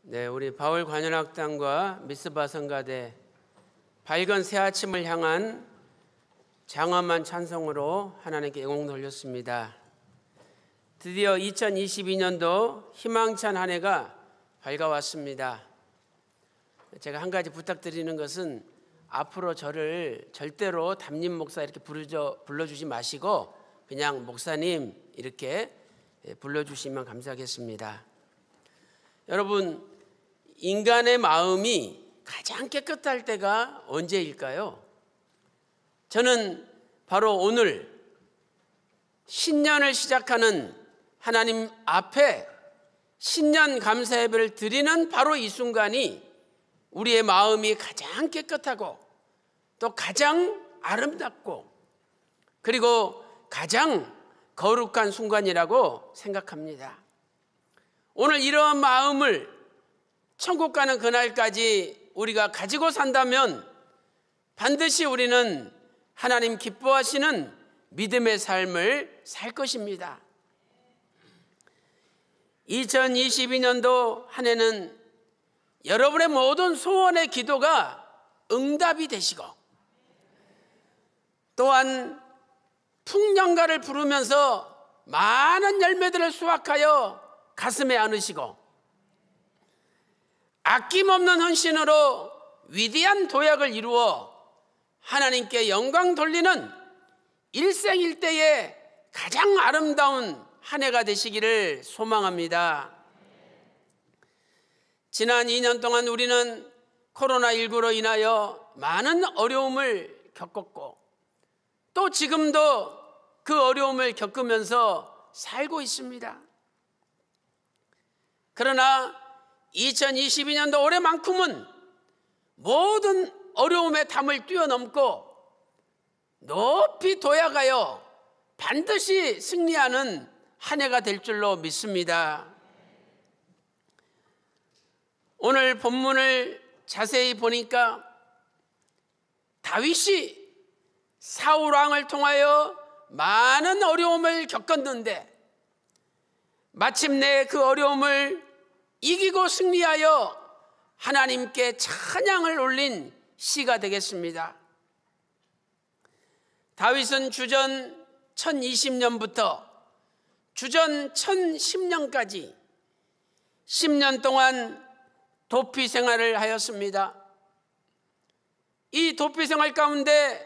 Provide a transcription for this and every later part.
네, 우리 바울 관현악단과 미스바 성가대 밝은 새 아침을 향한 장엄한 찬송으로 하나님께 영광 돌렸습니다. 드디어 2022년도 희망찬 한 해가 밝아왔습니다. 제가 한 가지 부탁드리는 것은 앞으로 저를 절대로 담임 목사 이렇게 불러주지 마시고 그냥 목사님 이렇게 불러주시면 감사하겠습니다. 여러분, 인간의 마음이 가장 깨끗할 때가 언제일까요? 저는 바로 오늘 신년을 시작하는 하나님 앞에 신년 감사 예배를 드리는 바로 이 순간이 우리의 마음이 가장 깨끗하고 또 가장 아름답고 그리고 가장 거룩한 순간이라고 생각합니다. 오늘 이러한 마음을 천국 가는 그날까지 우리가 가지고 산다면 반드시 우리는 하나님 기뻐하시는 믿음의 삶을 살 것입니다. 2022년도 한 해는 여러분의 모든 소원의 기도가 응답이 되시고 또한 풍년가를 부르면서 많은 열매들을 수확하여 가슴에 안으시고 아낌없는 헌신으로 위대한 도약을 이루어 하나님께 영광 돌리는 일생일대의 가장 아름다운 한 해가 되시기를 소망합니다. 지난 2년 동안 우리는 코로나19로 인하여 많은 어려움을 겪었고 또 지금도 그 어려움을 겪으면서 살고 있습니다. 그러나 2022년도 올해만큼은 모든 어려움의 담을 뛰어넘고 높이 도약하여 반드시 승리하는 한 해가 될 줄로 믿습니다. 오늘 본문을 자세히 보니까 다윗이 사울 왕을 통하여 많은 어려움을 겪었는데 마침내 그 어려움을 이기고 승리하여 하나님께 찬양을 올린 시가 되겠습니다. 다윗은 주전 1020년부터 주전 1010년까지 10년 동안 도피 생활을 하였습니다. 이 도피 생활 가운데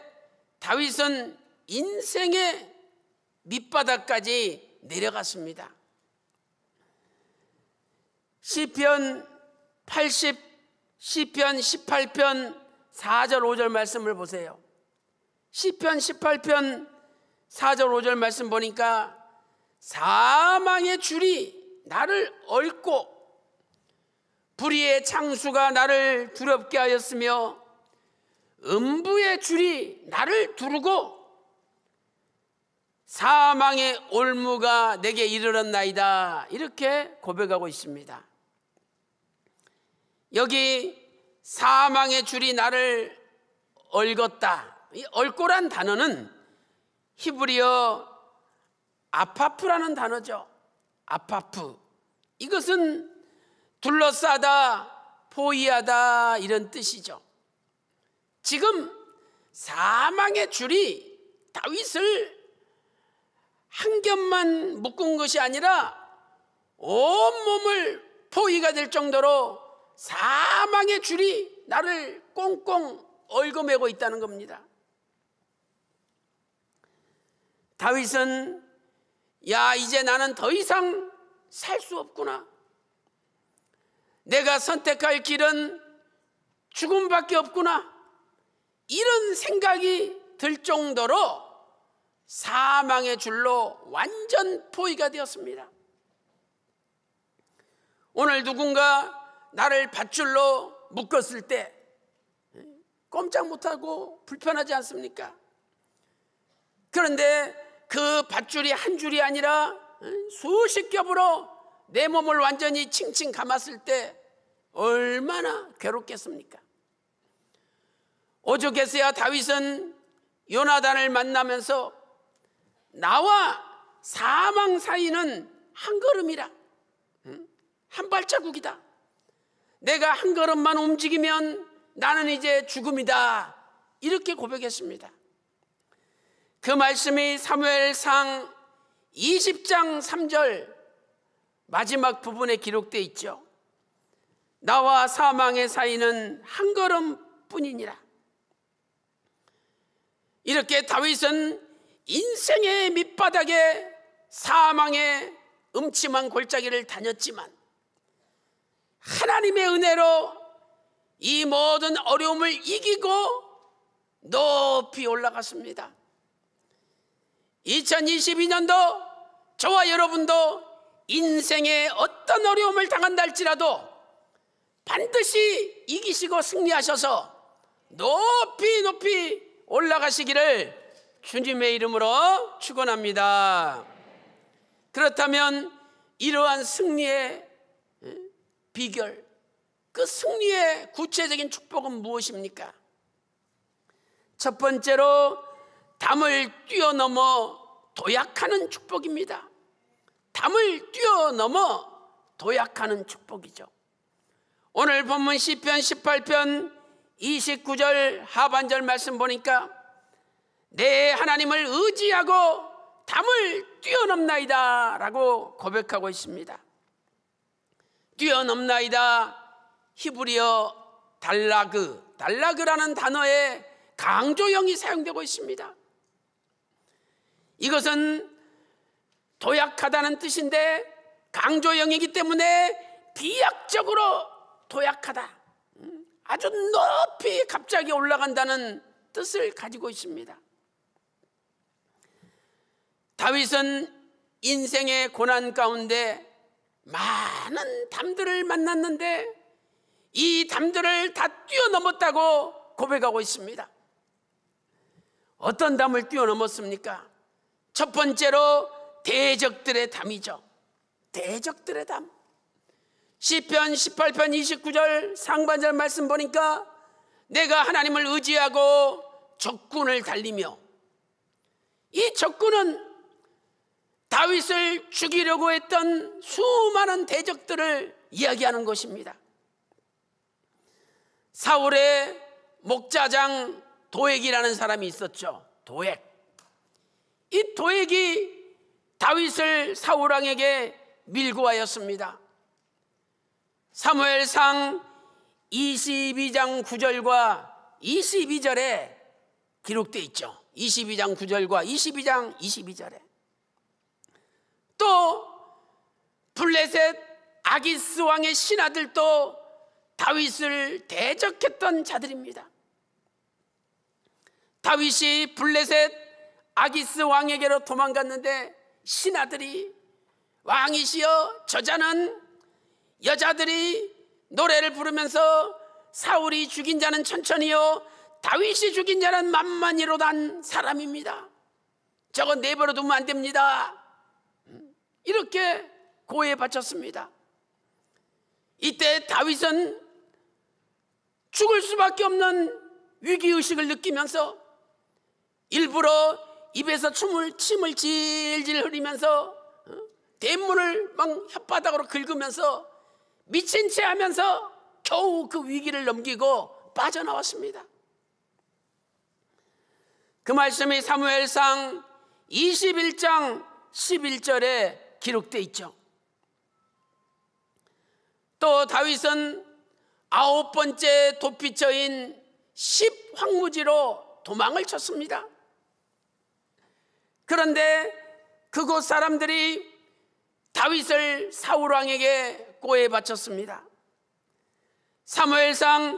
다윗은 인생의 밑바닥까지 내려갔습니다. 시편 80, 시편 18편 4절 5절 말씀을 보세요. 시편 18편 4절 5절 말씀 보니까 사망의 줄이 나를 얽고 불의의 창수가 나를 두렵게 하였으며 음부의 줄이 나를 두르고 사망의 올무가 내게 이르렀나이다, 이렇게 고백하고 있습니다. 여기 사망의 줄이 나를 얽었다. 이 얽고란 단어는 히브리어 아파프라는 단어죠. 아파프. 이것은 둘러싸다, 포위하다 이런 뜻이죠. 지금 사망의 줄이 다윗을 한 겹만 묶은 것이 아니라 온몸을 포위가 될 정도로 사망의 줄이 나를 꽁꽁 얽어매고 있다는 겁니다. 다윗은 이제 나는 더 이상 살 수 없구나. 내가 선택할 길은 죽음밖에 없구나. 이런 생각이 들 정도로 사망의 줄로 완전 포위가 되었습니다. 오늘 누군가 나를 밧줄로 묶었을 때 꼼짝 못하고 불편하지 않습니까? 그런데 그 밧줄이 한 줄이 아니라 수십 겹으로 내 몸을 완전히 칭칭 감았을 때 얼마나 괴롭겠습니까? 오죽했어야 다윗은 요나단을 만나면서 나와 사망 사이는 한 걸음이라, 한 발자국이다. 내가 한 걸음만 움직이면 나는 이제 죽음이다, 이렇게 고백했습니다. 그 말씀이 사무엘상 20장 3절 마지막 부분에 기록되어 있죠. 나와 사망의 사이는 한 걸음뿐이니라. 이렇게 다윗은 인생의 밑바닥에 사망의 음침한 골짜기를 다녔지만 하나님의 은혜로 이 모든 어려움을 이기고 높이 올라갔습니다. 2022년도 저와 여러분도 인생의 어떤 어려움을 당한다 할지라도 반드시 이기시고 승리하셔서 높이 높이 올라가시기를 주님의 이름으로 축원합니다. 그렇다면 이러한 승리의 비결, 그 승리의 구체적인 축복은 무엇입니까? 첫 번째로 담을 뛰어넘어 도약하는 축복입니다. 담을 뛰어넘어 도약하는 축복이죠. 오늘 본문 시편 18편 29절 하반절 말씀 보니까 내 하나님을 의지하고 담을 뛰어넘나이다 라고 고백하고 있습니다. 뛰어넘나이다, 히브리어 달라그라는 단어에 강조형이 사용되고 있습니다. 이것은 도약하다는 뜻인데 강조형이기 때문에 비약적으로 도약하다, 아주 높이 갑자기 올라간다는 뜻을 가지고 있습니다. 다윗은 인생의 고난 가운데 많은 담들을 만났는데 이 담들을 다 뛰어넘었다고 고백하고 있습니다. 어떤 담을 뛰어넘었습니까? 첫 번째로 대적들의 담이죠. 대적들의 담. 시편 18편 29절 상반절 말씀 보니까 내가 하나님을 의지하고 적군을 달리며, 이 적군은 다윗을 죽이려고 했던 수많은 대적들을 이야기하는 것입니다. 사울의 목자장 도액이라는 사람이 있었죠. 도액. 이 도액이 다윗을 사울왕에게 밀고 하였습니다. 사무엘상 22장 9절과 22절에 기록되어 있죠. 22장 9절과 22장 22절에 또 블레셋 아기스 왕의 신하들도 다윗을 대적했던 자들입니다. 다윗이 블레셋 아기스 왕에게로 도망갔는데 신하들이 왕이시여, 저자는 여자들이 노래를 부르면서 사울이 죽인 자는 천천히요 다윗이 죽인 자는 만만히로단 사람입니다. 저거 내버려 두면 안 됩니다. 이렇게 고해 바쳤습니다. 이때 다윗은 죽을 수밖에 없는 위기의식을 느끼면서 일부러 입에서 침을 질질 흘리면서 대문을 막 혓바닥으로 긁으면서 미친 채 하면서 겨우 그 위기를 넘기고 빠져나왔습니다. 그 말씀이 사무엘상 21장 11절에 기록되어 있죠. 또 다윗은 9번째 도피처인 10황무지로 도망을 쳤습니다. 그런데 그곳 사람들이 다윗을 사울왕에게 고해 바쳤습니다. 사무엘상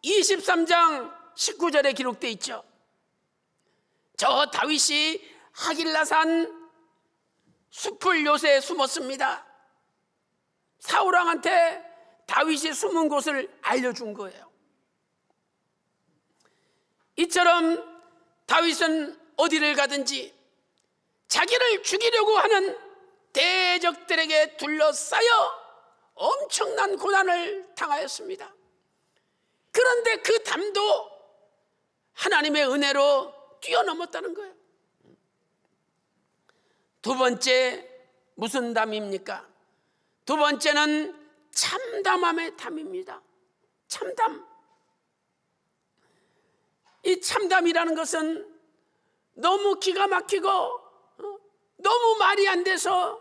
23장 19절에 기록되어 있죠. 저 다윗이 하길라산 숲을 요새에 숨었습니다. 사울왕한테 다윗이 숨은 곳을 알려준 거예요. 이처럼 다윗은 어디를 가든지 자기를 죽이려고 하는 대적들에게 둘러싸여 엄청난 고난을 당하였습니다. 그런데 그 담도 하나님의 은혜로 뛰어넘었다는 거예요. 두 번째 무슨 담입니까? 두 번째는 참담함의 담입니다. 참담. 이 참담이라는 것은 너무 기가 막히고 너무 말이 안 돼서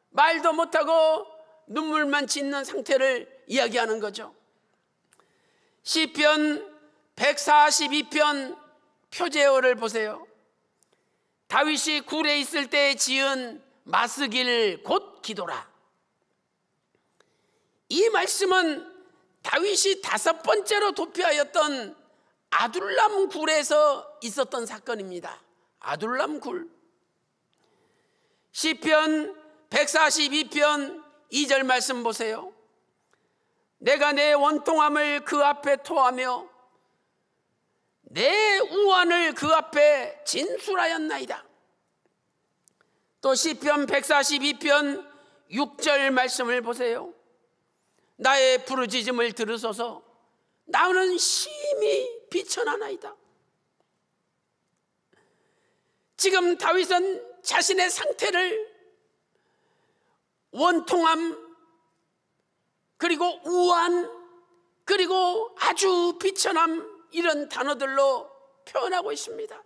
말도 못하고 눈물만 짓는 상태를 이야기하는 거죠. 시편 142편 표제어를 보세요. 다윗이 굴에 있을 때 지은 마스길 곧 기도라. 이 말씀은 다윗이 5번째로 도피하였던 아둘람 굴에서 있었던 사건입니다. 아둘람 굴. 시편 142편 2절 말씀 보세요. 내가 내 원통함을 그 앞에 토하며 내 우환을 그 앞에 진술하였나이다. 또 시편 142편 6절 말씀을 보세요. 나의 부르짖음을 들으소서 나는 심히 비천하나이다. 지금 다윗은 자신의 상태를 원통함, 그리고 우환, 그리고 아주 비천함, 이런 단어들로 표현하고 있습니다.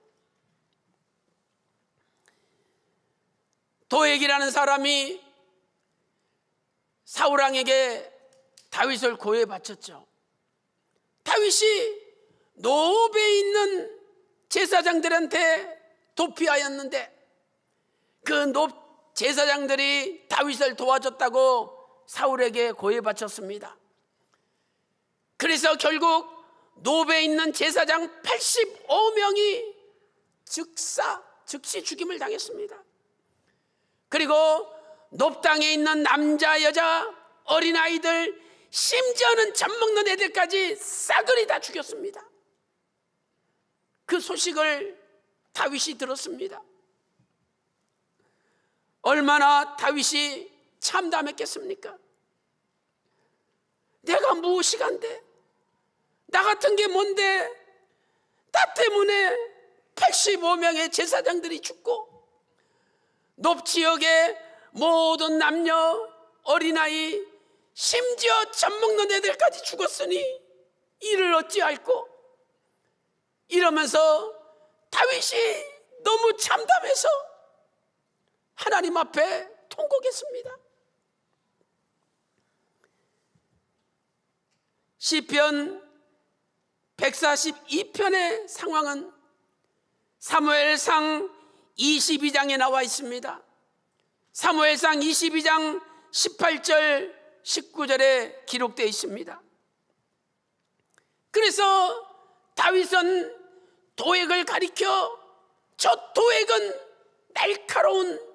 도액이라는 사람이 사울왕에게 다윗을 고해 바쳤죠. 다윗이 노베에 있는 제사장들한테 도피하였는데 그 제사장들이 다윗을 도와줬다고 사울에게 고해 바쳤습니다. 그래서 결국 노베에 있는 제사장 85명이 즉시 죽임을 당했습니다. 그리고 높 땅에 있는 남자, 여자, 어린아이들, 심지어는 젖 먹는 애들까지 싸그리 다 죽였습니다. 그 소식을 다윗이 들었습니다. 얼마나 다윗이 참담했겠습니까? 내가 무엇이 간데, 나 같은 게 뭔데, 나 때문에 85명의 제사장들이 죽고 높 지역의 모든 남녀, 어린아이, 심지어 젖 먹는 애들까지 죽었으니 이를 어찌할꼬? 이러면서 다윗이 너무 참담해서 하나님 앞에 통곡했습니다. 시편 142편의 상황은 사무엘상 22장에 나와 있습니다. 사무엘상 22장 18절 19절에 기록되어 있습니다. 그래서 다윗은 도액을 가리켜 저 도액은 날카로운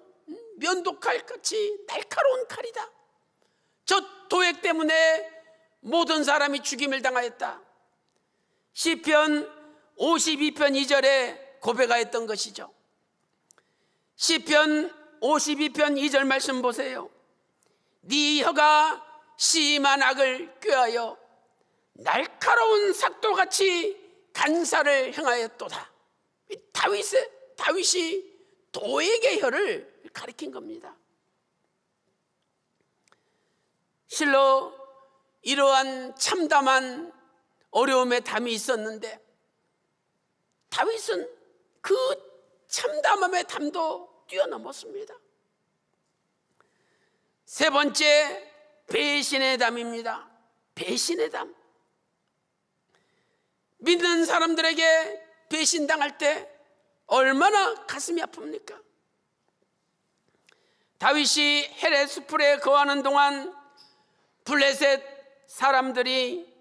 면도칼같이 날카로운 칼이다. 저 도액 때문에 모든 사람이 죽임을 당하였다. 시편 52편 2절에 고백하였던 것이죠. 시편 52편 2절 말씀 보세요. 네 혀가 심한 악을 꾀하여 날카로운 삭도같이 간사를 행하였도다. 다윗이 도액의 혀를 가리킨 겁니다. 실로 이러한 참담한 어려움의 담이 있었는데 다윗은 그 참담함의 담도 뛰어넘었습니다. 세 번째, 배신의 담입니다. 배신의 담. 믿는 사람들에게 배신당할 때 얼마나 가슴이 아픕니까? 다윗이 헤레스풀에 거하는 동안 블레셋 사람들이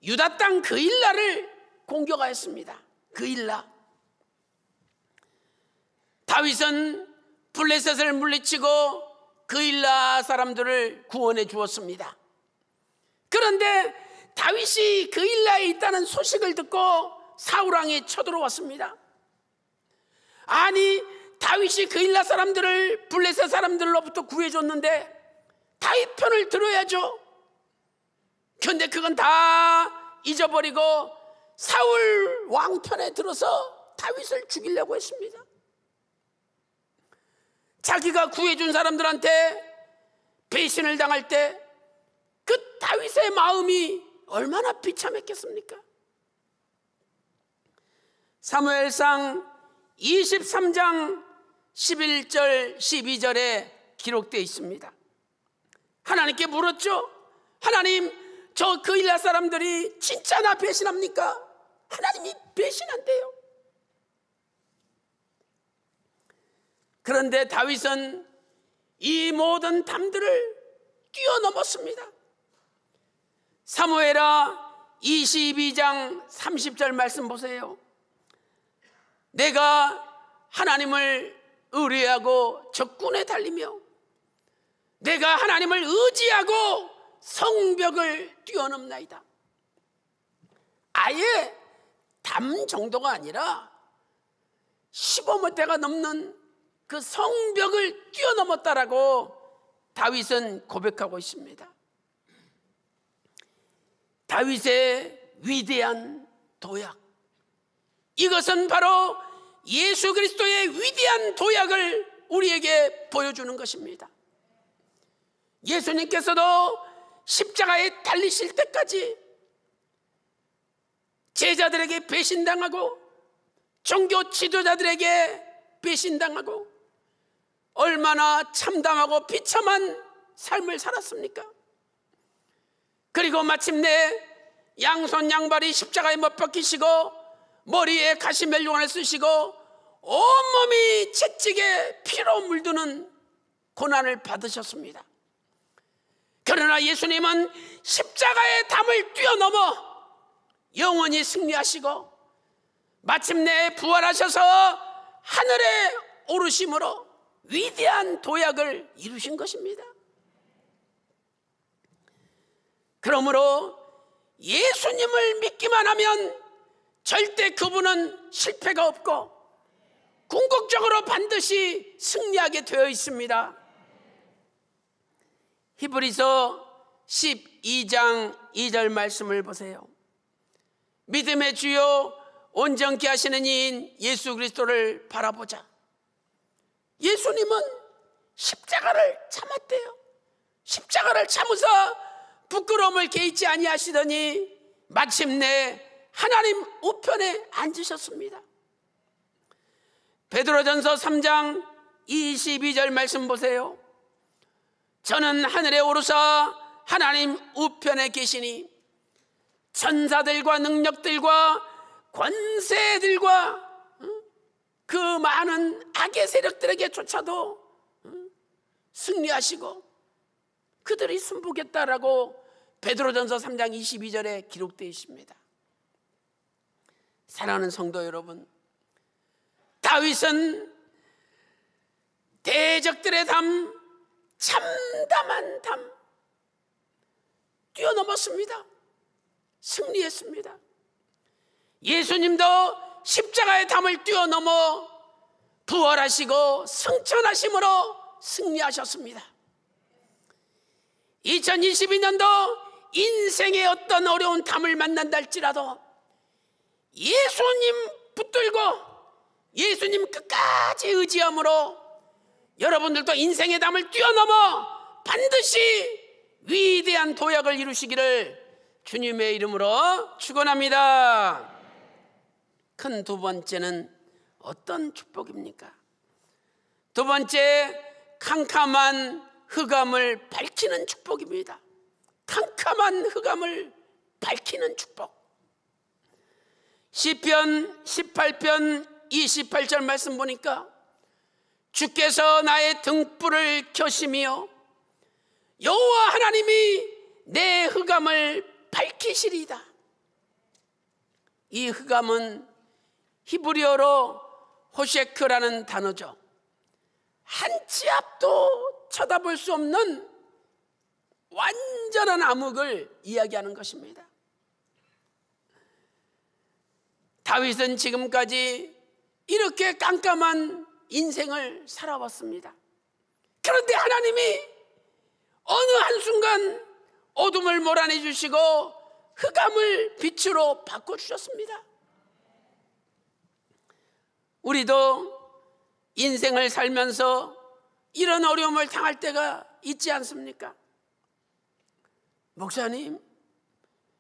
유다 땅 그일라를 공격하였습니다. 그일라. 다윗은 블레셋을 물리치고 그일라 사람들을 구원해 주었습니다. 그런데 다윗이 그일라에 있다는 소식을 듣고 사울왕이 쳐들어왔습니다. 아니, 다윗이 그일라 사람들을 블레셋 사람들로부터 구해줬는데 다윗 편을 들어야죠. 그런데 그건 다 잊어버리고 사울 왕 편에 들어서 다윗을 죽이려고 했습니다. 자기가 구해준 사람들한테 배신을 당할 때 다윗의 마음이 얼마나 비참했겠습니까? 사무엘상 23장 11절 12절에 기록되어 있습니다. 하나님께 물었죠. 하나님, 저 그일라 사람들이 진짜 나 배신합니까? 하나님이 배신한대요. 그런데 다윗은 이 모든 담들을 뛰어넘었습니다. 사무엘하 22장 30절 말씀 보세요. 내가 하나님을 의뢰하고 적군에 달리며 내가 하나님을 의지하고 성벽을 뛰어넘나이다. 아예 담 정도가 아니라 15m가 넘는 그 성벽을 뛰어넘었다라고 다윗은 고백하고 있습니다. 다윗의 위대한 도약, 이것은 바로 예수 그리스도의 위대한 도약을 우리에게 보여주는 것입니다. 예수님께서도 십자가에 달리실 때까지 제자들에게 배신당하고 종교 지도자들에게 배신당하고 얼마나 참담하고 비참한 삶을 살았습니까? 그리고 마침내 양손 양발이 십자가에 못 박히시고 머리에 가시멜용을 쓰시고 온몸이 채찍에 피로 물드는 고난을 받으셨습니다. 그러나 예수님은 십자가의 담을 뛰어넘어 영원히 승리하시고 마침내 부활하셔서 하늘에 오르심으로 위대한 도약을 이루신 것입니다. 그러므로 예수님을 믿기만 하면 절대 그분은 실패가 없고 궁극적으로 반드시 승리하게 되어 있습니다. 히브리서 12장 2절 말씀을 보세요. 믿음의 주요 온전케 하시는 이인 예수 그리스도를 바라보자. 예수님은 십자가를 참았대요. 십자가를 참으사 부끄러움을 개의치 아니하시더니 마침내 하나님 우편에 앉으셨습니다. 베드로전서 3장 22절 말씀 보세요. 저는 하늘에 오르사 하나님 우편에 계시니 천사들과 능력들과 권세들과 그 많은 악의 세력들에게 조차도 승리하시고 그들이 승복했다라고 베드로전서 3장 22절에 기록되어 있습니다. 사랑하는 성도 여러분, 다윗은 대적들의 담, 참담한 담 뛰어넘었습니다. 승리했습니다. 예수님도 십자가의 담을 뛰어넘어 부활하시고 승천하심으로 승리하셨습니다. 2022년도 인생의 어떤 어려운 담을 만난다 할지라도 예수님 붙들고 예수님 끝까지 의지함으로 여러분들도 인생의 담을 뛰어넘어 반드시 위대한 도약을 이루시기를 주님의 이름으로 축원합니다. 큰 두 번째는 어떤 축복입니까? 두 번째, 캄캄한 흑암을 밝히는 축복입니다. 캄캄한 흑암을 밝히는 축복. 시편 18편 28절 말씀 보니까 주께서 나의 등불을 켜시며 여호와 하나님이 내 흑암을 밝히시리이다. 이 흑암은 히브리어로 호셰크라는 단어죠. 한 치 앞도 쳐다볼 수 없는 완전한 암흑을 이야기하는 것입니다. 다윗은 지금까지 이렇게 깜깜한 인생을 살아왔습니다. 그런데 하나님이 어느 한순간 어둠을 몰아내 주시고 흑암을 빛으로 바꿔주셨습니다. 우리도 인생을 살면서 이런 어려움을 당할 때가 있지 않습니까? 목사님,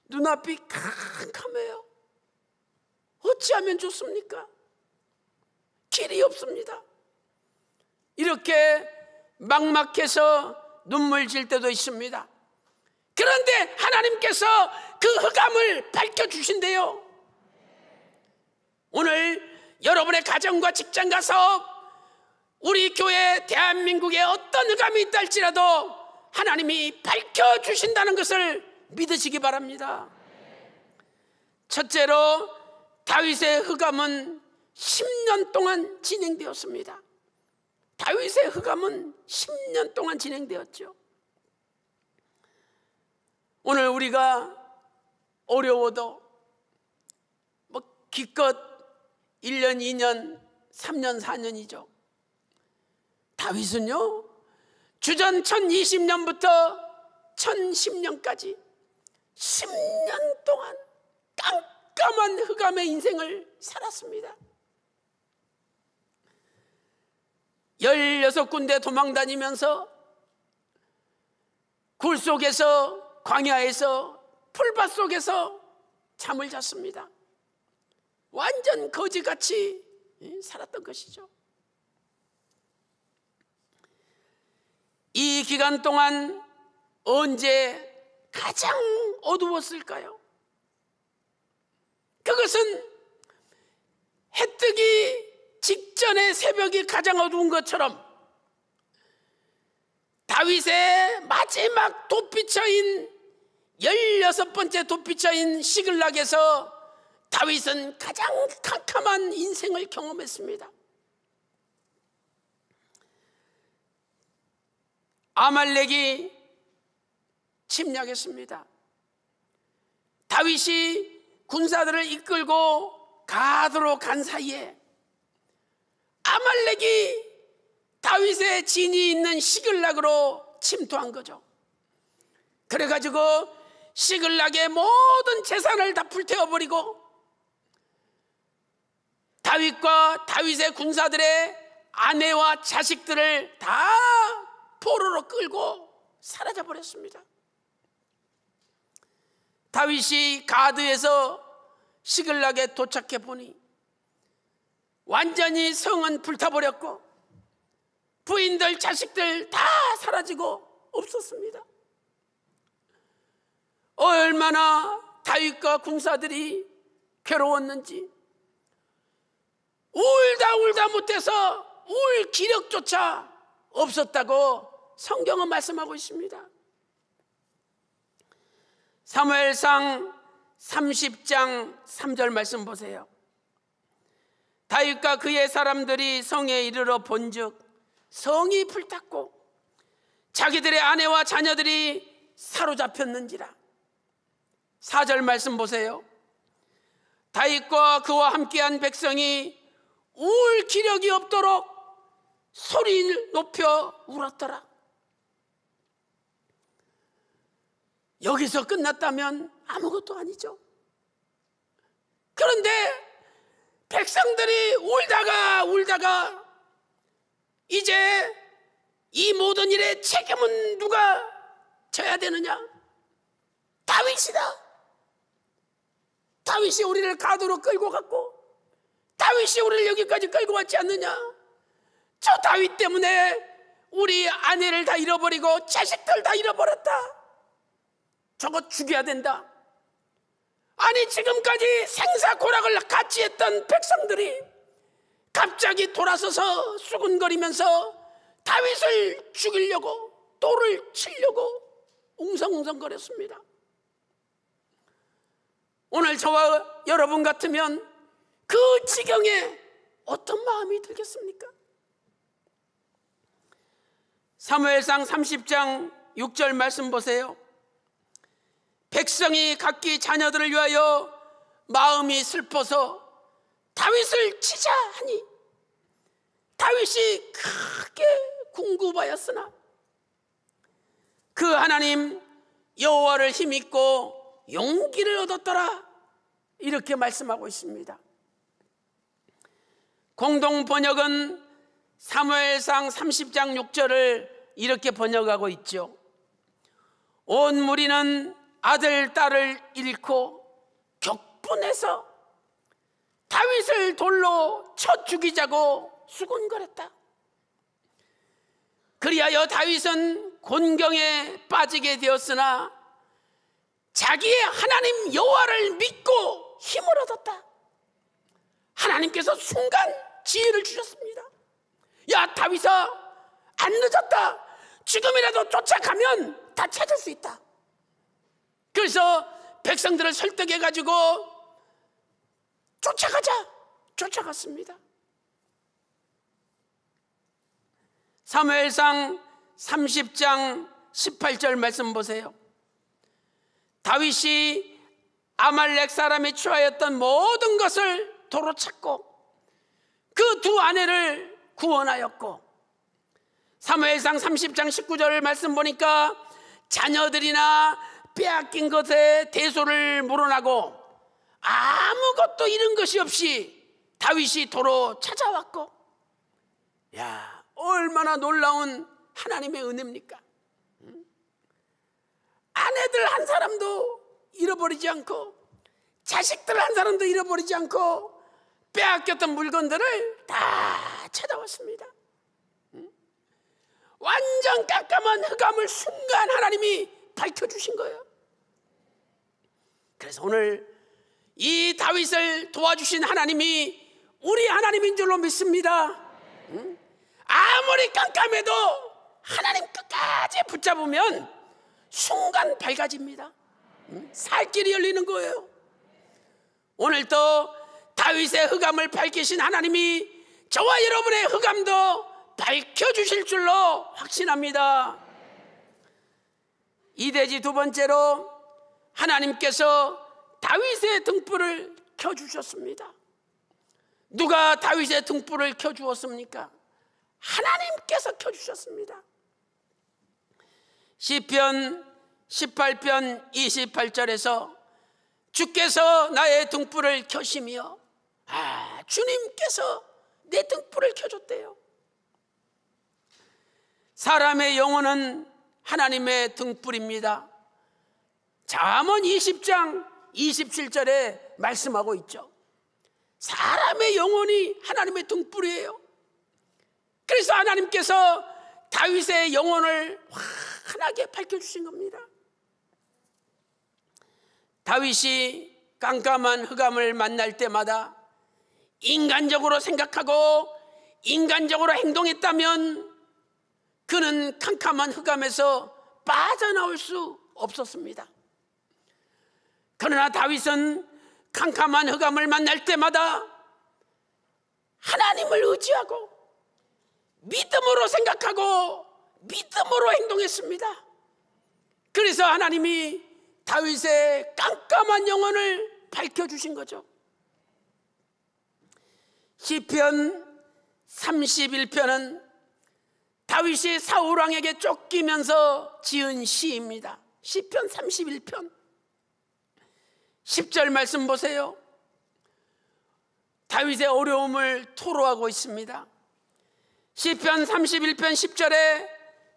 눈앞이 캄캄해요. 어찌하면 좋습니까? 길이 없습니다. 이렇게 막막해서 눈물 질 때도 있습니다. 그런데 하나님께서 그 흑암을 밝혀주신대요. 오늘 여러분의 가정과 직장과 사업, 우리 교회 대한민국에 어떤 흑암이 있다 할지라도 하나님이 밝혀주신다는 것을 믿으시기 바랍니다. 첫째로 다윗의 흑암은 10년 동안 진행되었습니다. 다윗의 흑암은 10년 동안 진행되었죠. 오늘 우리가 어려워도 기껏 1년, 2년, 3년, 4년이죠. 다윗은요, 주전 1020년부터 1010년까지 10년 동안 깜깜한 흑암의 인생을 살았습니다. 16군데 도망다니면서 굴 속에서, 광야에서, 풀밭 속에서 잠을 잤습니다. 완전 거지같이 살았던 것이죠. 이 기간 동안 언제 가장 어두웠을까요? 그것은 해 뜨기 직전의 새벽이 가장 어두운 것처럼 다윗의 마지막 돋비처인 16번째 돋비처인 시글락에서 다윗은 가장 캄캄한 인생을 경험했습니다. 아말렉이 침략했습니다. 다윗이 군사들을 이끌고 가드로 간 사이에 아말렉이 다윗의 진이 있는 시글락으로 침투한 거죠. 그래가지고 시글락의 모든 재산을 다 불태워버리고 다윗과 다윗의 군사들의 아내와 자식들을 다 포로로 끌고 사라져버렸습니다. 다윗이 가드에서 시글락에 도착해 보니 완전히 성은 불타버렸고 부인들, 자식들 다 사라지고 없었습니다. 얼마나 다윗과 군사들이 괴로웠는지 울다 못해서 울 기력조차 없었다고 성경은 말씀하고 있습니다. 사무엘상 30장 3절 말씀 보세요. 다윗과 그의 사람들이 성에 이르러 본즉 성이 불탔고 자기들의 아내와 자녀들이 사로잡혔는지라. 4절 말씀 보세요. 다윗과 그와 함께한 백성이 울 기력이 없도록 소리를 높여 울었더라. 여기서 끝났다면 아무것도 아니죠. 그런데 백성들이 울다가 이제 이 모든 일의 책임은 누가 져야 되느냐? 다윗이다. 다윗이 우리를 가도로 끌고 갔고 다윗이 우리를 여기까지 끌고 왔지 않느냐? 저 다윗 때문에 우리 아내를 다 잃어버리고 자식들 다 잃어버렸다. 저거 죽여야 된다. 아니 지금까지 생사고락을 같이 했던 백성들이 갑자기 돌아서서 수군거리면서 다윗을 죽이려고 돌을 치려고 웅성웅성거렸습니다. 오늘 저와 여러분 같으면 그 지경에 어떤 마음이 들겠습니까? 사무엘상 30장 6절 말씀 보세요. 백성이 각기 자녀들을 위하여 마음이 슬퍼서 다윗을 치자 하니 다윗이 크게 궁구하였으나 그 하나님 여호와를 힘입고 용기를 얻었더라. 이렇게 말씀하고 있습니다. 공동 번역은 사무엘상 30장 6절을 이렇게 번역하고 있죠. 온 무리는 아들 딸을 잃고 격분해서 다윗을 돌로 쳐 죽이자고 수군거렸다. 그리하여 다윗은 곤경에 빠지게 되었으나 자기의 하나님 여호와를 믿고 힘을 얻었다. 하나님께서 순간 지혜를 주셨습니다. 야, 다윗아, 안 늦었다. 지금이라도 쫓아가면 다 찾을 수 있다. 그래서 백성들을 설득해가지고 쫓아갔습니다. 사무엘상 30장 18절 말씀 보세요. 다윗이 아말렉 사람이 취하였던 모든 것을 도로 찾고 그 두 아내를 구원하였고, 사무엘상 30장 19절 말씀 보니까 자녀들이나 빼앗긴 것에 대소를 물어나고 아무것도 잃은 것이 없이 다윗이 도로 찾아왔고, 야, 얼마나 놀라운 하나님의 은혜입니까? 아내들 한 사람도 잃어버리지 않고 자식들 한 사람도 잃어버리지 않고 빼앗겼던 물건들을 다 찾아왔습니다. 완전 깜깜한 흑암을 순간 하나님이 밝혀주신 거예요. 그래서 오늘 이 다윗을 도와주신 하나님이 우리 하나님인 줄로 믿습니다. 아무리 깜깜해도 하나님 끝까지 붙잡으면 순간 밝아집니다. 살 길이 열리는 거예요. 오늘도 다윗의 흑암을 밝히신 하나님이 저와 여러분의 흑암도 밝혀주실 줄로 확신합니다. 이대지 두 번째로 하나님께서 다윗의 등불을 켜주셨습니다. 누가 다윗의 등불을 켜주었습니까? 하나님께서 켜주셨습니다. 시편 18편 28절에서 주께서 나의 등불을 켜시며, 주님께서 내 등불을 켜줬대요. 사람의 영혼은 하나님의 등불입니다. 잠언 20장 27절에 말씀하고 있죠. 사람의 영혼이 하나님의 등불이에요. 그래서 하나님께서 다윗의 영혼을 환하게 밝혀주신 겁니다. 다윗이 깜깜한 흑암을 만날 때마다 인간적으로 생각하고 인간적으로 행동했다면 그는 캄캄한 흑암에서 빠져나올 수 없었습니다. 그러나 다윗은 캄캄한 흑암을 만날 때마다 하나님을 의지하고 믿음으로 생각하고 믿음으로 행동했습니다. 그래서 하나님이 다윗의 깜깜한 영혼을 밝혀주신 거죠. 시편 31편은 다윗이 사울왕에게 쫓기면서 지은 시입니다. 시편 31편 10절 말씀 보세요. 다윗의 어려움을 토로하고 있습니다. 시편 31편 10절에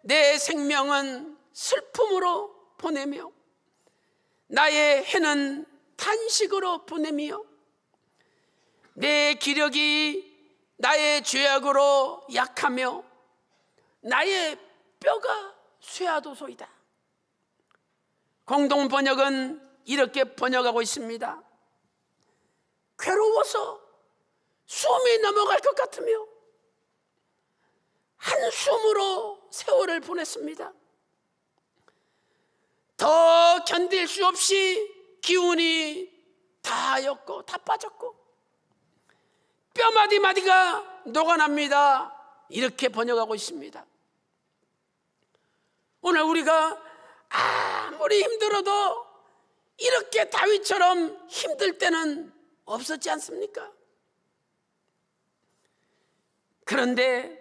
내 생명은 슬픔으로 보내며 나의 해는 탄식으로 보내며 내 기력이 나의 죄악으로 약하며 나의 뼈가 쇠하도소이다. 공동 번역은 이렇게 번역하고 있습니다. 괴로워서 숨이 넘어갈 것 같으며 한숨으로 세월을 보냈습니다. 더 견딜 수 없이 기운이 다 하였고 다 빠졌고 뼈마디 마디가 녹아납니다. 이렇게 번역하고 있습니다. 오늘 우리가 아무리 힘들어도 이렇게 다윗처럼 힘들 때는 없었지 않습니까? 그런데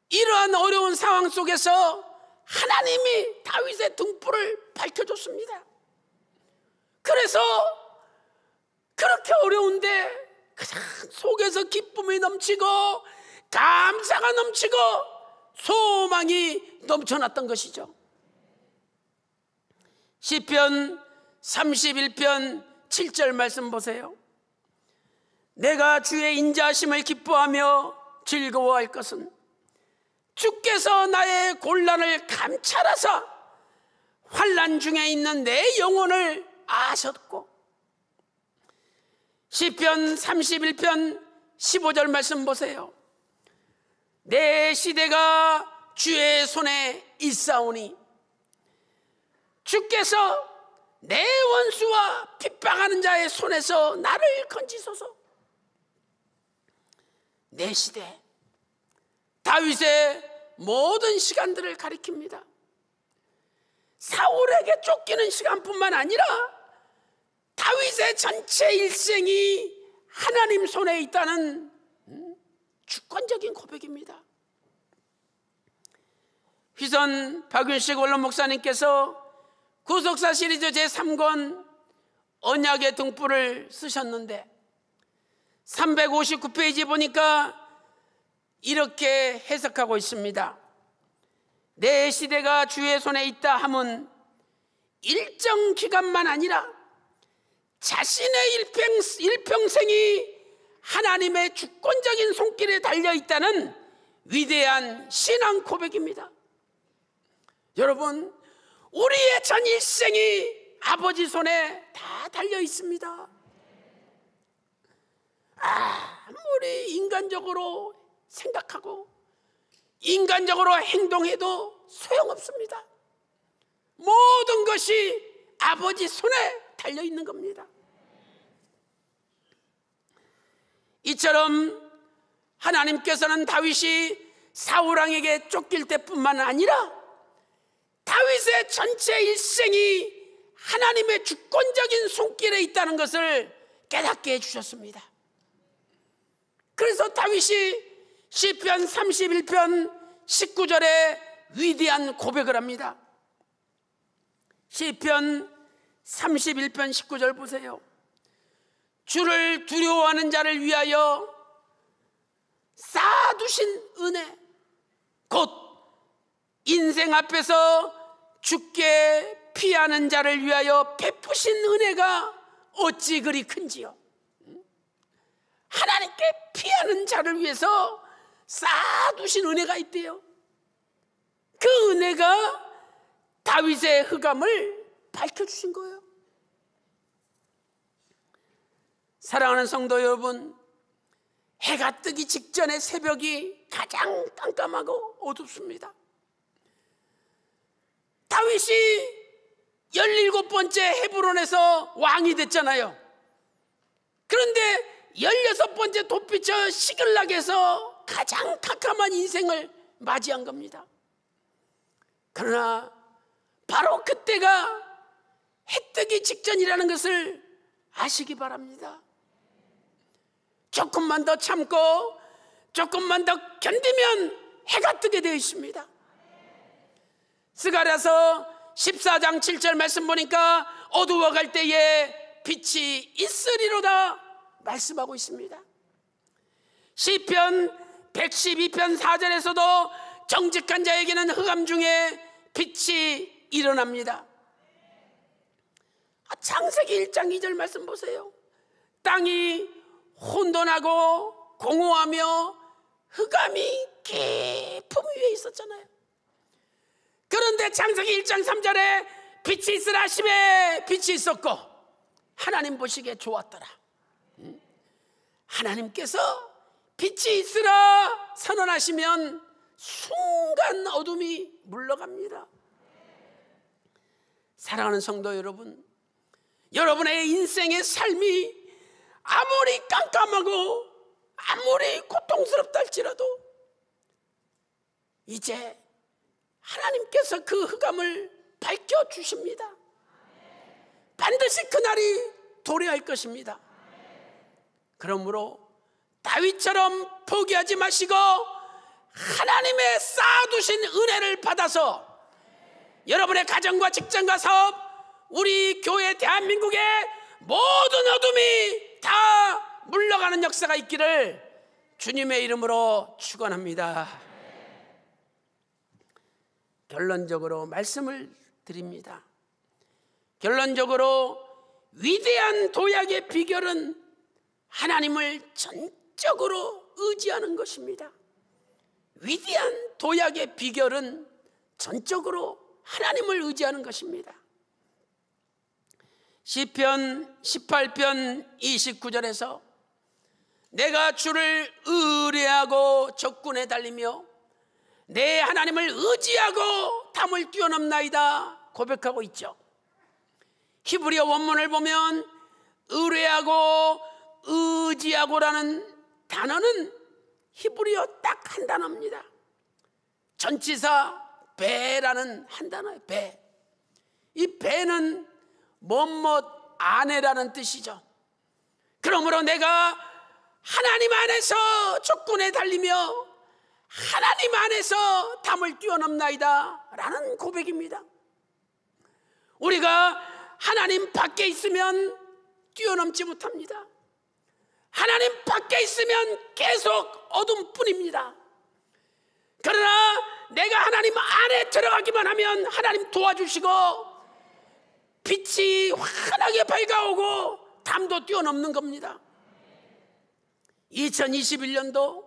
이러한 어려운 상황 속에서 하나님이 다윗의 등불을 밝혀줬습니다. 그래서 그렇게 어려운데 그냥 속에서 기쁨이 넘치고 감사가 넘치고 소망이 넘쳐났던 것이죠. 시편 31편 7절 말씀 보세요. 내가 주의 인자하심을 기뻐하며 즐거워할 것은 주께서 나의 곤란을 감찰하사 환난 중에 있는 내 영혼을 아셨고, 시편 31편 15절 말씀 보세요. 내 시대가 주의 손에 있사오니 주께서 내 원수와 핍박하는 자의 손에서 나를 건지소서. 내 시대, 다윗의 모든 시간들을 가리킵니다. 사울에게 쫓기는 시간뿐만 아니라 다윗의 전체 일생이 하나님 손에 있다는 주권적인 고백입니다. 휘선 박윤식 원로 목사님께서 구속사 시리즈 제3권 언약의 등불을 쓰셨는데 359페이지 보니까 이렇게 해석하고 있습니다. 내 시대가 주의 손에 있다 함은 일정 기간만 아니라 자신의 일평생이 하나님의 주권적인 손길에 달려있다는 위대한 신앙 고백입니다. 여러분, 우리의 전 일생이 아버지 손에 다 달려있습니다. 아무리 인간적으로 생각하고 인간적으로 행동해도 소용없습니다. 모든 것이 아버지 손에 달려있는 겁니다. 이처럼 하나님께서는 다윗이 사울왕에게 쫓길 때뿐만 아니라 다윗의 전체 일생이 하나님의 주권적인 손길에 있다는 것을 깨닫게 해주셨습니다. 그래서 다윗이 시편 31편 19절에 위대한 고백을 합니다. 시편 31편 19절 보세요. 주를 두려워하는 자를 위하여 쌓아두신 은혜, 곧 인생 앞에서 주께 피하는 자를 위하여 베푸신 은혜가 어찌 그리 큰지요. 하나님께 피하는 자를 위해서 쌓아두신 은혜가 있대요. 그 은혜가 다윗의 흑암을 밝혀주신 거예요. 사랑하는 성도 여러분, 해가 뜨기 직전의 새벽이 가장 깜깜하고 어둡습니다. 다윗이 17번째 헤브론에서 왕이 됐잖아요. 그런데 16번째 돋비쳐 시글락에서 가장 캄캄한 인생을 맞이한 겁니다. 그러나 바로 그때가 해 뜨기 직전이라는 것을 아시기 바랍니다. 조금만 더 참고 조금만 더 견디면 해가 뜨게 되어 있습니다. 스가랴서 14장 7절 말씀 보니까 어두워갈 때에 빛이 있으리로다 말씀하고 있습니다. 시편 112편 4절에서도 정직한 자에게는 흑암 중에 빛이 일어납니다. 창세기 1장 2절 말씀 보세요. 땅이 혼돈하고 공허하며 흑암이 깊음 위에 있었잖아요. 그런데 창세기 1장 3절에 빛이 있으라 하심에 빛이 있었고 하나님 보시기에 좋았더라. 하나님께서 빛이 있으라 선언하시면 순간 어둠이 물러갑니다. 사랑하는 성도 여러분, 여러분의 인생의 삶이 아무리 깜깜하고 아무리 고통스럽다 할지라도 이제 하나님께서 그 흑암을 밝혀주십니다. 반드시 그날이 도래할 것입니다. 그러므로 다윗처럼 포기하지 마시고 하나님의 쌓아두신 은혜를 받아서 여러분의 가정과 직장과 사업, 우리 교회 대한민국의 모든 어둠이 다 물러가는 역사가 있기를 주님의 이름으로 축원합니다. 결론적으로 말씀을 드립니다. 결론적으로 위대한 도약의 비결은 하나님을 전적으로 의지하는 것입니다. 위대한 도약의 비결은 전적으로 하나님을 의지하는 것입니다. 시편 18편 29절에서 내가 주를 의뢰하고 적군에 달리며 내 하나님을 의지하고 담을 뛰어넘나이다 고백하고 있죠. 히브리어 원문을 보면 의뢰하고 의지하고라는 단어는 히브리어 딱 한 단어입니다. 전치사 배라는 한 단어예요. 배. 이 배는 뭐뭐 안에라는 뜻이죠. 그러므로 내가 하나님 안에서 적군에 달리며 하나님 안에서 담을 뛰어넘나이다 라는 고백입니다. 우리가 하나님 밖에 있으면 뛰어넘지 못합니다. 하나님 밖에 있으면 계속 어둠뿐입니다. 그러나 내가 하나님 안에 들어가기만 하면 하나님 도와주시고 빛이 환하게 밝아오고 담도 뛰어넘는 겁니다. 2021년도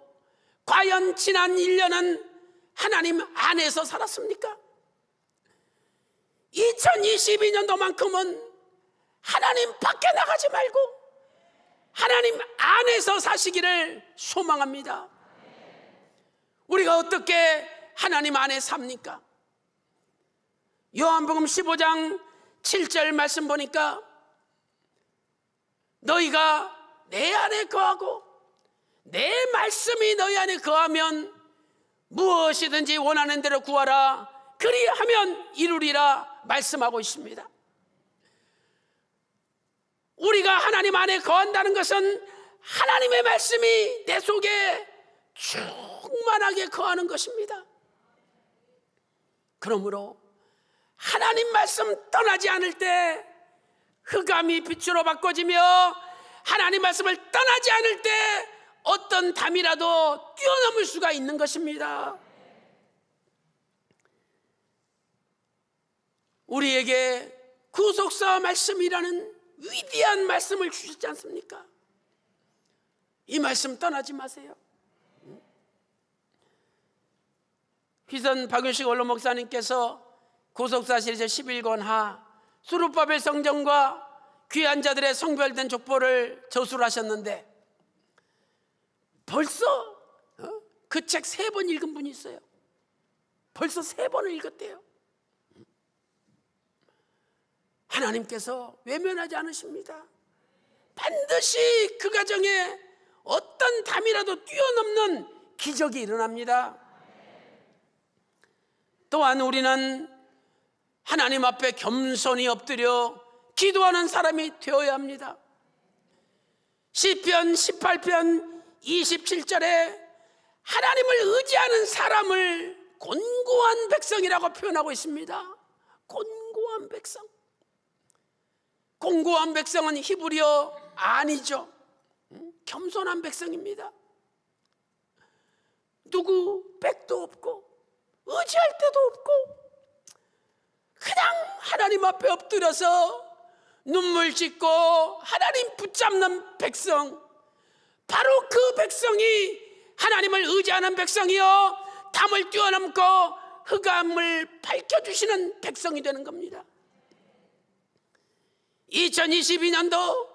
과연 지난 1년은 하나님 안에서 살았습니까? 2022년도만큼은 하나님 밖에 나가지 말고 하나님 안에서 사시기를 소망합니다. 우리가 어떻게 하나님 안에 삽니까? 요한복음 15장 7절 말씀 보니까 너희가 내 안에 거하고 내 말씀이 너희 안에 거하면 무엇이든지 원하는 대로 구하라 그리하면 이루리라 말씀하고 있습니다. 우리가 하나님 안에 거한다는 것은 하나님의 말씀이 내 속에 충만하게 거하는 것입니다. 그러므로 하나님 말씀 떠나지 않을 때 흑암이 빛으로 바꿔지며 하나님 말씀을 떠나지 않을 때 어떤 담이라도 뛰어넘을 수가 있는 것입니다. 우리에게 구속사 말씀이라는 위대한 말씀을 주셨지 않습니까? 이 말씀 떠나지 마세요. 휘선 박윤식 원로 목사님께서 구속사 시리즈 11권 하 수르바벨 성전과 귀한 자들의 성별된 족보를 저술하셨는데 벌써 그 책 3번 읽은 분이 있어요. 벌써 3번을 읽었대요. 하나님께서 외면하지 않으십니다. 반드시 그 가정에 어떤 담이라도 뛰어넘는 기적이 일어납니다. 또한 우리는 하나님 앞에 겸손히 엎드려 기도하는 사람이 되어야 합니다. 시편 18편 27절에 하나님을 의지하는 사람을 곤고한 백성이라고 표현하고 있습니다. 곤고한 백성. 곤고한 백성은 히브리어 아니죠. 겸손한 백성입니다. 누구 백도 없고 의지할 데도 없고 그냥 하나님 앞에 엎드려서 눈물 짓고 하나님 붙잡는 백성, 바로 그 백성이 하나님을 의지하는 백성이요 담을 뛰어넘고 흑암을 밝혀주시는 백성이 되는 겁니다. 2022년도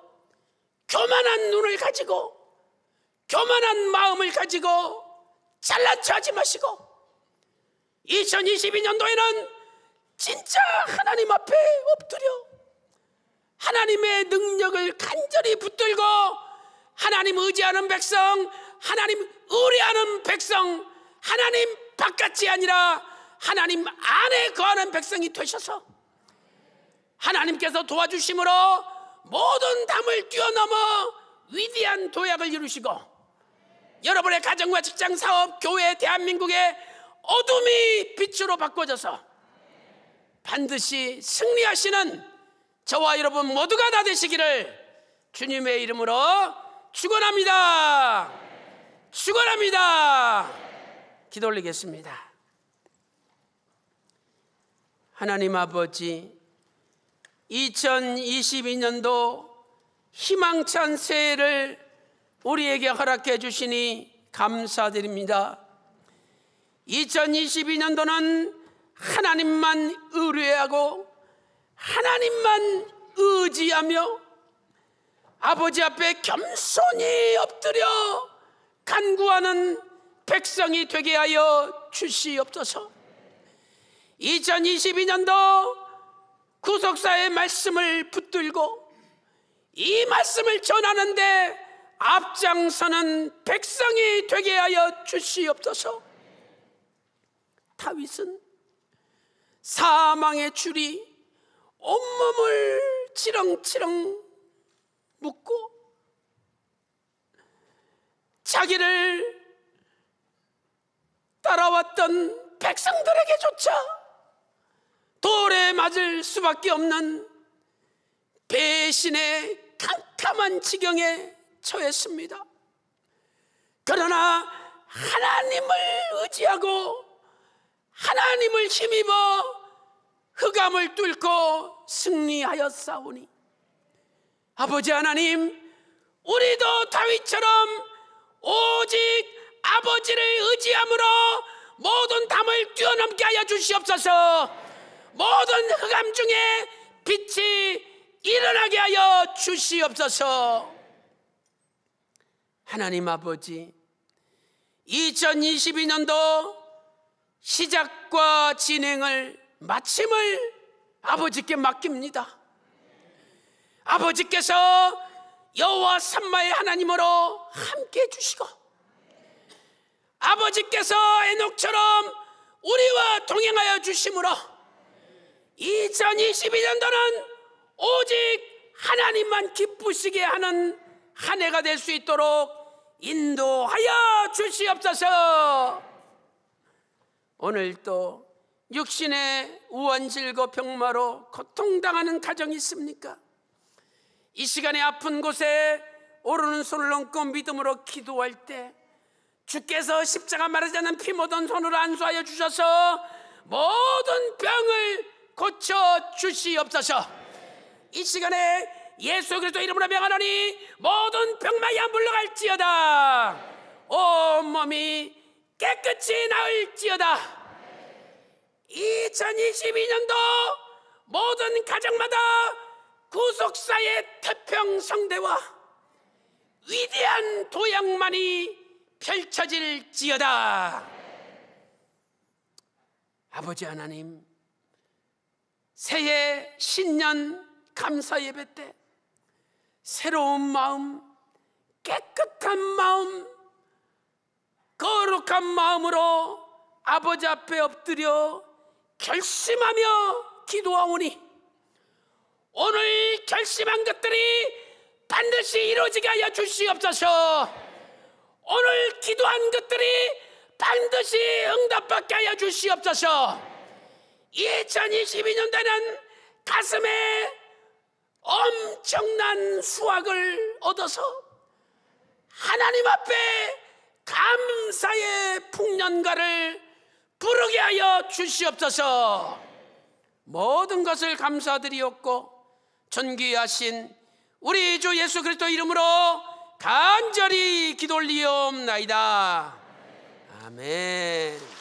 교만한 눈을 가지고 교만한 마음을 가지고 잘난 척하지 마시고 2022년도에는 진짜 하나님 앞에 엎드려 하나님의 능력을 간절히 붙들고 하나님 의지하는 백성, 하나님 의뢰하는 백성, 하나님 바깥이 아니라 하나님 안에 거하는 백성이 되셔서 하나님께서 도와주심으로 모든 담을 뛰어넘어 위대한 도약을 이루시고 여러분의 가정과 직장, 사업, 교회, 대한민국의 어둠이 빛으로 바꿔져서 반드시 승리하시는 저와 여러분 모두가 다 되시기를 주님의 이름으로 축원합니다. 축원합니다. 기도 올리겠습니다. 하나님 아버지, 2022년도 희망찬 새해를 우리에게 허락해 주시니 감사드립니다. 2022년도는 하나님만 의뢰하고 하나님만 의지하며 아버지 앞에 겸손히 엎드려 간구하는 백성이 되게 하여 주시옵소서. 2022년도 구속사의 말씀을 붙들고 이 말씀을 전하는데 앞장서는 백성이 되게 하여 주시옵소서. 다윗은 사망의 줄이 온몸을 치렁치렁 묶고 자기를 따라왔던 백성들에게조차 돌에 맞을 수밖에 없는 배신의 캄캄한 지경에 처했습니다. 그러나 하나님을 의지하고 하나님을 힘입어 흑암을 뚫고 승리하였사오니 아버지 하나님, 우리도 다윗처럼 오직 아버지를 의지함으로 모든 담을 뛰어넘게 하여 주시옵소서. 모든 흑암 중에 빛이 일어나게 하여 주시옵소서. 하나님 아버지, 2022년도 시작과 진행을 마침을 아버지께 맡깁니다. 아버지께서 여호와 삼마의 하나님으로 함께해 주시고 아버지께서 에녹처럼 우리와 동행하여 주심으로 2022년도는 오직 하나님만 기쁘시게 하는 한 해가 될 수 있도록 인도하여 주시옵소서. 오늘도 육신의 우환질고 병마로 고통당하는 가정이 있습니까? 이 시간에 아픈 곳에 오르는 손을 얹고 믿음으로 기도할 때 주께서 십자가 마르지 않는 피 묻은 손으로 안수하여 주셔서 모든 병을 고쳐 주시옵소서. 이 시간에 예수 그리스도 이름으로 명하노니 모든 병마야 물러갈지어다. 온몸이 깨끗이 나을지어다. 2022년도 모든 가정마다 구속사의 태평성대와 위대한 도약만이 펼쳐질지어다. 아버지 하나님, 새해 신년 감사 예배 때 새로운 마음, 깨끗한 마음, 거룩한 마음으로 아버지 앞에 엎드려 결심하며 기도하오니 오늘 결심한 것들이 반드시 이루어지게 하여 주시옵소서. 오늘 기도한 것들이 반드시 응답받게 하여 주시옵소서. 2022년도에는 가슴에 엄청난 수확을 얻어서 하나님 앞에 감사의 풍년가를 부르게 하여 주시옵소서. 모든 것을 감사드리옵고 존귀하신 우리 주 예수 그리스도 이름으로 간절히 기도 올리옵나이다. 아멘.